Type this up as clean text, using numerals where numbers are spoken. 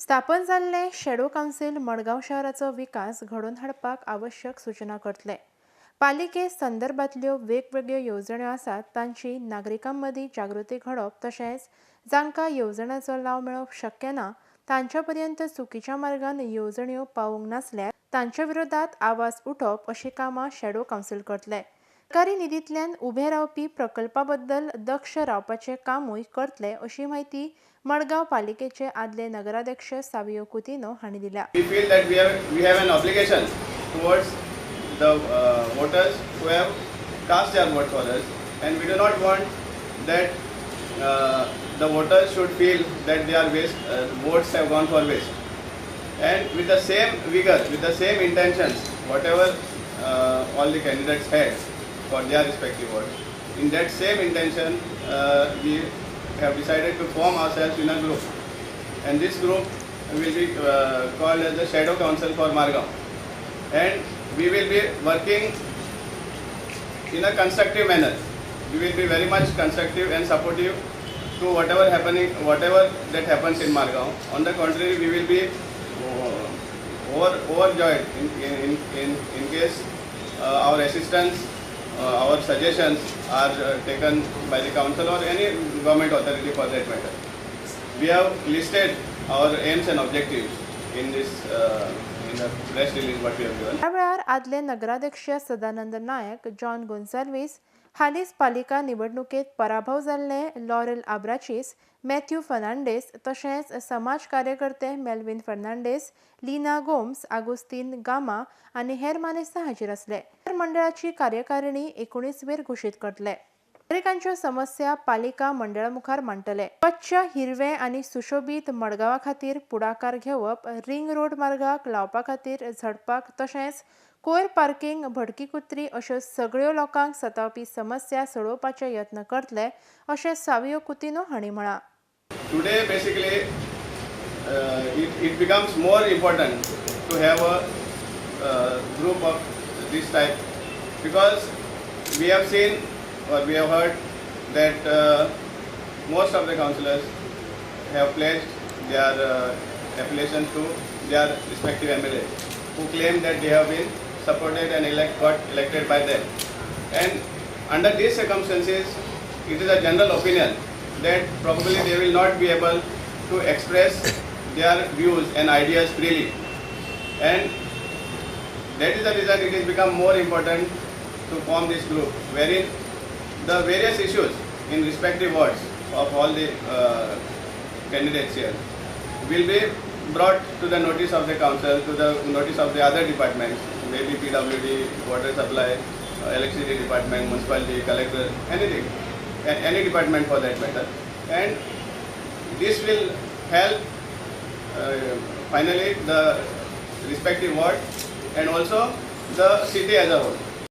स्थापन जाल्ले shadow council Madgaon शहराचो विकास घडोवन हाडपाक आवश्यक सूचना करतले. पालिके संदर्भातल्यो वेगवेगळ्यो येवजण्यो आसात तांची नागरिकां मदीं जागृती घडोवप तशेंच जांकां येवजणांचो लाव मेळोवप शक्य ना तांच्या पर्यंत चुकीच्या मार्गान येवजण्यो पावूंक नासल्यार तांच्या विरोधात आवाज उठोवप अशी कामां शॅडो कावन्सिल करतले. सरकारी निधींतल्यान उबे रावपी प्रकल्पा बद्दल दक्ष रावपाचें कामूय करतले अशी माहिती मडगांव पालिकेचे आदले नगराध्यक्ष सावियो कुतिनो हांणी दिल्या. We feel that we have an obligation towards the voters who have cast their vote for us, and we do not want that the voters should feel that their votes have gone for waste. And with the same vigor, with the same intentions, whatever all the candidates had for their respective votes, in that same intention, we have decided to form ourselves in a group, and this group will be called as the Shadow Council for Margaon, and we will be working in a constructive manner. We will be very much constructive and supportive to whatever that happens in Margaon. On the contrary, we will be overjoyed in case our assistance, our suggestions are taken by the council or any government authority for that matter. We have listed our aims and objectives in this in the press release what we have given. ह्या वेळार आदले नगराध्यक्ष सदानंद नायक, John Gonsalves, हालींच पालिका निवडणुकेत पराभव जाल्ले laurel आब्राचीस, Matthew Fernandes तशेंच समाज कार्यकर्ते मेल्विन फर्नांडीस, लीना गोम्स, आगोस्तीन गामा आनी हेर मानेस्तां हाजीर आसले. मंडळाची कार्यकारिणी 19 वेर घोशीत करतले. नागरिकांच्यो समस्या पालिका मंडळा मुखार मांडटले. स्वच्छ, हिरवे आनी सुशोभीत मडगांवा खातीर पुढाकार घेवप, रिंग रोड मार्गाक लावपा खातीर झडपाक तशेंच कोयर पार्किंग, भडकी कुत्री अश्यो सगळ्यो लोकांक सतावपी समस्या सोडोवपाचे यत्न करतले अशें सावियो कुतिनो हांणी म्हळां. Today basically it becomes more important to have a group of this type, because we have seen or we have heard that most of the councillors have pledged their affiliation to their respective MLAs, who claim that they have been supported and got elected by them. And under these circumstances, it is a general opinion that probably they will not be able to express their views and ideas freely. And that is the reason it has become more important to form this group, wherein the various issues in respective wards of all the candidates here will be brought to the notice of the council, to the notice of the other departments, maybe PWD, water supply, electricity department, municipality, collector, anything, any department for that matter. And this will help finally the respective ward and also the city as a whole.